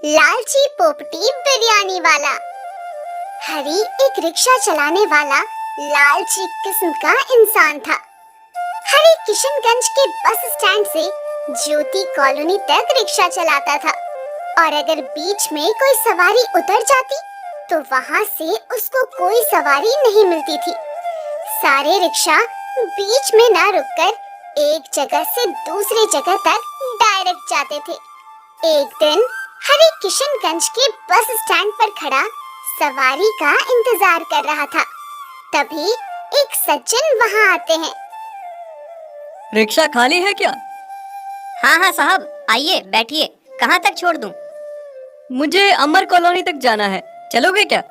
लालची पोपटी बिरयानी वाला। हरी एक रिक्शा चलाने वाला लालची किस्म का इंसान था। हरी किशनगंज के बस स्टैंड से ज्योति कॉलोनी तक रिक्शा चलाता था और अगर बीच में कोई सवारी उतर जाती तो वहाँ से उसको कोई सवारी नहीं मिलती थी। सारे रिक्शा बीच में ना रुककर एक जगह से दूसरी जगह तक डायरेक्ट जाते थे। एक दिन हरी किशनगंज के बस स्टैंड पर खड़ा सवारी का इंतजार कर रहा था। तभी एक सज्जन वहाँ आते हैं। रिक्शा खाली है क्या? हाँ हाँ साहब, आइए बैठिए। कहाँ तक छोड़ दूं? मुझे अमर कॉलोनी तक जाना है, चलोगे क्या?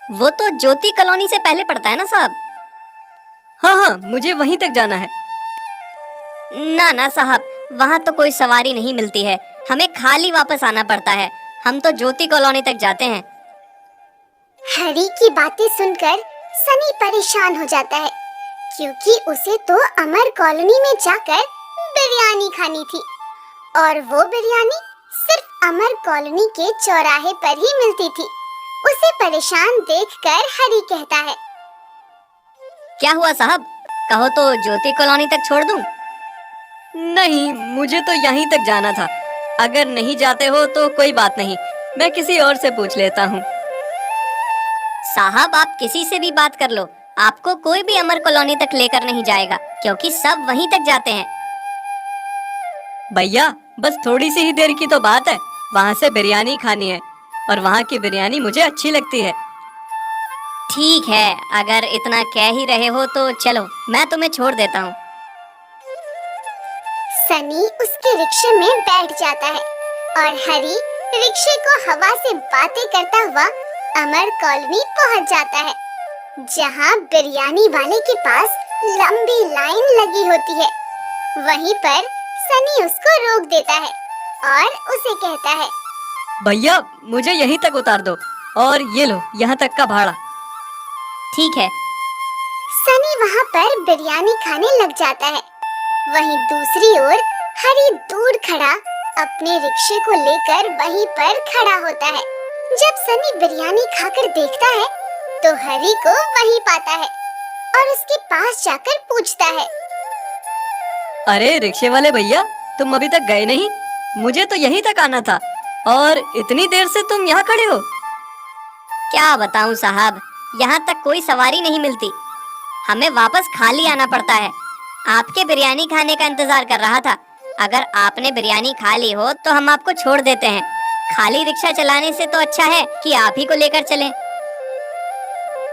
वो तो ज्योति कॉलोनी से पहले पड़ता है ना साहब। हाँ हाँ, मुझे वहीं तक जाना है। ना ना साहब, वहाँ तो कोई सवारी नहीं मिलती है, हमें खाली वापस आना पड़ता है। हम तो ज्योति कॉलोनी तक जाते हैं। हरी की बातें सुनकर सनी परेशान हो जाता है क्योंकि उसे तो अमर कॉलोनी में जाकर बिरयानी खानी थी और वो बिरयानी सिर्फ अमर कॉलोनी के चौराहे पर ही मिलती थी। उसे परेशान देखकर हरी कहता है, क्या हुआ साहब, कहो तो ज्योति कॉलोनी तक छोड़ दूं? नहीं, मुझे तो यहीं तक जाना था। अगर नहीं जाते हो तो कोई बात नहीं, मैं किसी और से पूछ लेता हूँ। साहब आप किसी से भी बात कर लो, आपको कोई भी अमर कॉलोनी तक लेकर नहीं जाएगा क्योंकि सब वहीं तक जाते हैं। भैया, बस थोड़ी सी ही देर की तो बात है, वहाँ से बिरयानी खानी है और वहाँ की बिरयानी मुझे अच्छी लगती है। ठीक है, अगर इतना कह ही रहे हो तो चलो, मैं तुम्हें छोड़ देता हूँ। सनी उसके रिक्शे में बैठ जाता है और हरी रिक्शे को हवा से बातें करता हुआ अमर कॉलोनी पहुंच जाता है, जहां बिरयानी वाले के पास लंबी लाइन लगी होती है। वहीं पर सनी उसको रोक देता है और उसे कहता है, भैया, मुझे यहीं तक उतार दो और ये लो यहाँ तक का भाड़ा। ठीक है। सनी वहाँ पर बिरयानी खाने लग जाता है। वहीं दूसरी ओर हरी दूर खड़ा अपने रिक्शे को लेकर वहीं पर खड़ा होता है। जब सनी बिरयानी खाकर देखता है तो हरी को वहीं पाता है और उसके पास जाकर पूछता है, अरे रिक्शे वाले भैया, तुम अभी तक गए नहीं? मुझे तो यहीं तक आना था और इतनी देर से तुम यहाँ खड़े हो। क्या बताऊं साहब, यहाँ तक कोई सवारी नहीं मिलती, हमें वापस खाली आना पड़ता है। आपके बिरयानी खाने का इंतजार कर रहा था। अगर आपने बिरयानी खा ली हो तो हम आपको छोड़ देते हैं। खाली रिक्शा चलाने से तो अच्छा है कि आप ही को लेकर चलें।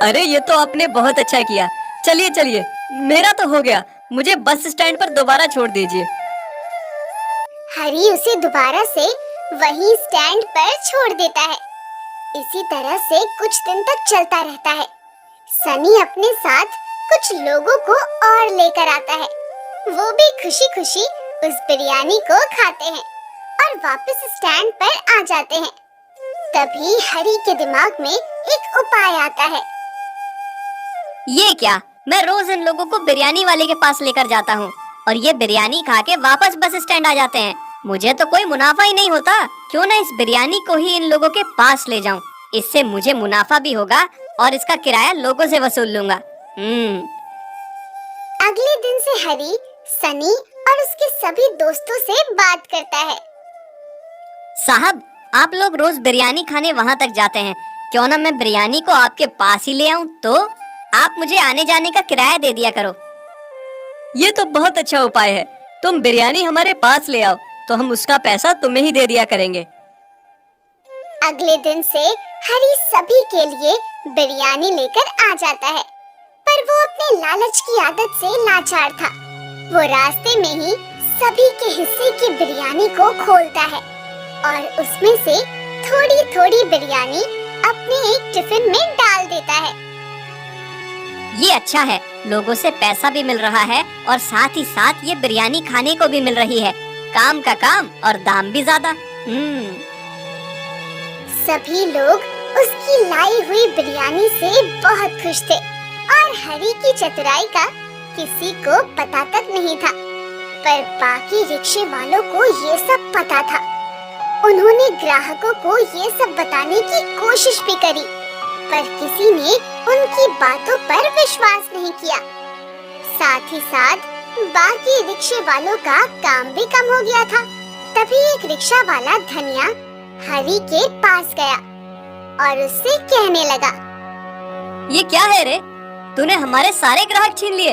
अरे ये तो आपने बहुत अच्छा किया। चलिए चलिए, मेरा तो हो गया, मुझे बस स्टैंड पर दोबारा छोड़ दीजिए। हरी उसे दोबारा से वही स्टैंड पर छोड़ देता है। इसी तरह से कुछ दिन तक चलता रहता है। सनी अपने साथ कुछ लोगों को और लेकर आता है। वो भी खुशी खुशी उस बिरयानी को खाते हैं और वापस स्टैंड पर आ जाते हैं। तभी हरी के दिमाग में एक उपाय आता है। ये क्या, मैं रोज इन लोगों को बिरयानी वाले के पास लेकर जाता हूँ और ये बिरयानी खा के वापस बस स्टैंड आ जाते हैं। मुझे तो कोई मुनाफा ही नहीं होता, क्यों ना इस बिरयानी को ही इन लोगों के पास ले जाऊं। इससे मुझे मुनाफा भी होगा और इसका किराया लोगों से वसूल लूंगा। अगले दिन से हरी सनी और उसके सभी दोस्तों से बात करता है। साहब, आप लोग रोज बिरयानी खाने वहाँ तक जाते हैं, क्यों ना मैं बिरयानी को आपके पास ही ले आऊं, तो आप मुझे आने जाने का किराया दे दिया करो। ये तो बहुत अच्छा उपाय है। तुम बिरयानी हमारे पास ले आओ तो हम उसका पैसा तुम्हें ही दे दिया करेंगे। अगले दिन से हरी सभी के लिए बिरयानी लेकर आ जाता है, पर वो अपने लालच की आदत से लाचार था। वो रास्ते में ही सभी के हिस्से की बिरयानी को खोलता है और उसमें से थोड़ी थोड़ी बिरयानी अपने एक टिफिन में डाल देता है। ये अच्छा है, लोगों से पैसा भी मिल रहा है और साथ ही साथ ये बिरयानी खाने को भी मिल रही है। काम का काम और दाम भी ज्यादा। सभी लोग उसकी लाई हुई बिरयानी से बहुत खुश थे और हरी की चतुराई का किसी को पता तक नहीं था, पर बाकी रिक्शे वालों को ये सब पता था। उन्होंने ग्राहकों को ये सब बताने की कोशिश भी करी, पर किसी ने उनकी बातों पर विश्वास नहीं किया। साथ ही साथ बाकी रिक्शे वालों का काम भी कम हो गया था। तभी एक रिक्शा वाला धनिया हरी के पास गया और उससे कहने लगा, ये क्या है रे? तूने हमारे सारे ग्राहक छीन लिए।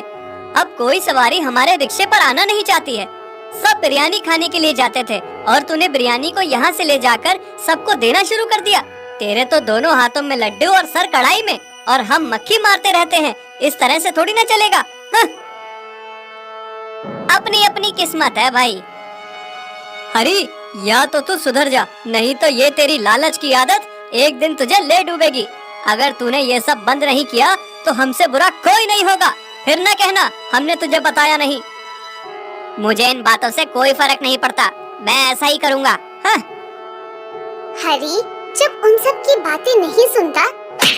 अब कोई सवारी हमारे रिक्शे पर आना नहीं चाहती है। सब बिरयानी खाने के लिए जाते थे और तूने बिरयानी को यहाँ से ले जाकर सबको देना शुरू कर दिया। तेरे तो दोनों हाथों में लड्डू और सर कढ़ाई में, और हम मक्खी मारते रहते हैं। इस तरह से थोड़ी ना चलेगा। हाँ। अपनी अपनी किस्मत है भाई। हरी, या तो तू सुधर जा, नहीं तो ये तेरी लालच की आदत एक दिन तुझे ले डूबेगी। अगर तूने ये सब बंद नहीं किया तो हमसे बुरा कोई नहीं होगा। फिर न कहना हमने तुझे बताया नहीं। मुझे इन बातों से कोई फर्क नहीं पड़ता, मैं ऐसा ही करूँगा। हाँ। हरी जब उन सब की बातें नहीं सुनता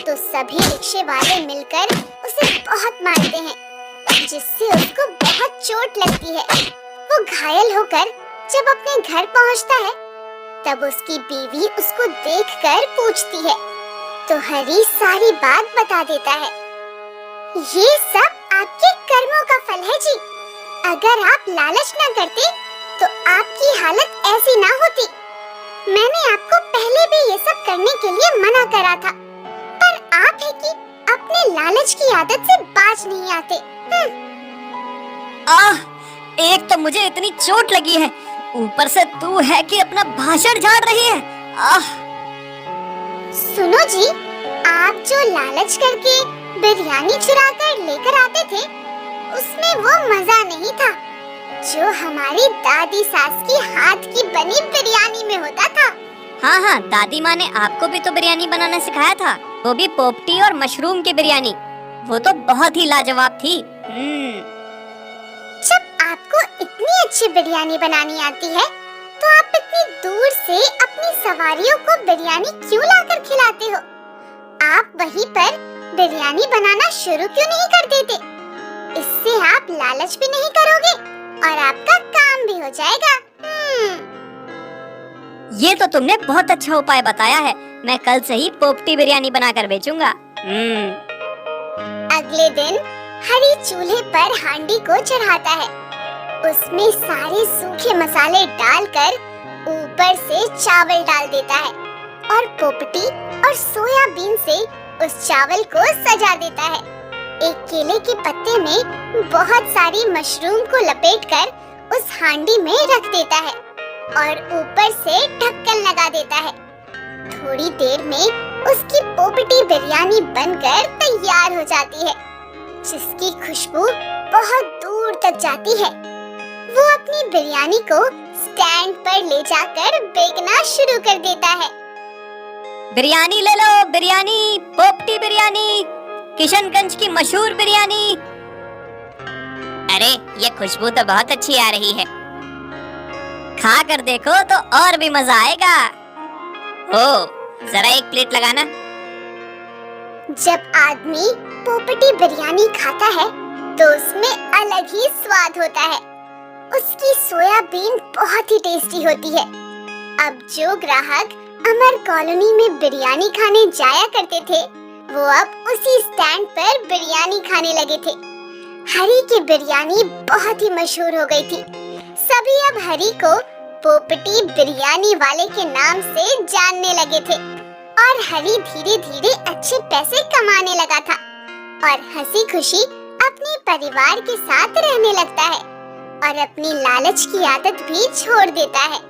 तो सभी रिक्शे वाले मिलकर उसे बहुत मारते हैं, जिससे उसको बहुत चोट लगती है। वो घायल होकर जब अपने घर पहुंचता है तब उसकी बीवी उसको देखकर पूछती है, तो हरी सारी बात बता देता है। ये सब आपके कर्मों का फल है जी। अगर आप लालच न करते तो आपकी हालत ऐसी ना होती। मैंने आपको पहले भी ये सब करने के लिए मना करा था, पर आप है कि अपने लालच की आदत से बाज नहीं आते। एक तो मुझे इतनी चोट लगी है, ऊपर से तू है कि अपना भाषण झाड़ रही है। सुनो जी, आप जो लालच करके बिरयानी चुरा कर लेकर आते थे, उसमें वो मजा नहीं था जो हमारी दादी सास की हाथ की बनी बिरयानी में होता था। हाँ हाँ, दादी माँ ने आपको भी तो बिरयानी बनाना सिखाया था, वो भी पोपटी और मशरूम की बिरयानी। वो तो बहुत ही लाजवाब थी। जब आपको इतनी अच्छी बिरयानी बनानी आती है तो आप इतनी दूर से अपनी सवारियों को बिरयानी क्यों लाकर खिलाते हो? आप वहीं पर बिरयानी बनाना शुरू क्यों नहीं कर देते? इससे आप लालच भी नहीं करोगे और आपका काम भी हो जाएगा। ये तो तुमने बहुत अच्छा उपाय बताया है। मैं कल से ही पोपटी बिरयानी बनाकर बेचूंगा। अगले दिन हरी चूल्हे पर हांडी को चढ़ाता है। उसमें सारे सूखे मसाले डालकर ऊपर से चावल डाल देता है और पोपटी और सोयाबीन से उस चावल को सजा देता है। एक केले के पत्ते में बहुत सारी मशरूम को लपेटकर उस हांडी में रख देता है और ऊपर से ढक्कन लगा देता है। थोड़ी देर में उसकी पोपटी बिरयानी बनकर तैयार हो जाती है, जिसकी खुशबू बहुत दूर तक जाती है। वो अपनी बिरयानी को स्टैंड पर ले जाकर बेचना शुरू कर देता है। बिरयानी ले लो, बिरयानी, पोपटी बिरयानी, किशनगंज की मशहूर बिरयानी। अरे ये खुशबू तो बहुत अच्छी आ रही है, खा कर देखो तो और भी मजा आएगा। ओ, जरा एक प्लेट लगाना। जब आदमी पोपटी बिरयानी खाता है तो उसमें अलग ही स्वाद होता है। उसकी सोयाबीन बहुत ही टेस्टी होती है। अब जो ग्राहक अमर कॉलोनी में बिरयानी खाने जाया करते थे, वो अब उसी स्टैंड पर बिरयानी खाने लगे थे। हरी की बिरयानी बहुत ही मशहूर हो गई थी। सभी अब हरी को पोपटी बिरयानी वाले के नाम से जानने लगे थे और हरी धीरे धीरे अच्छे पैसे कमाने लगा था और हंसी खुशी अपने परिवार के साथ रहने लगता है और अपनी लालच की आदत भी छोड़ देता है।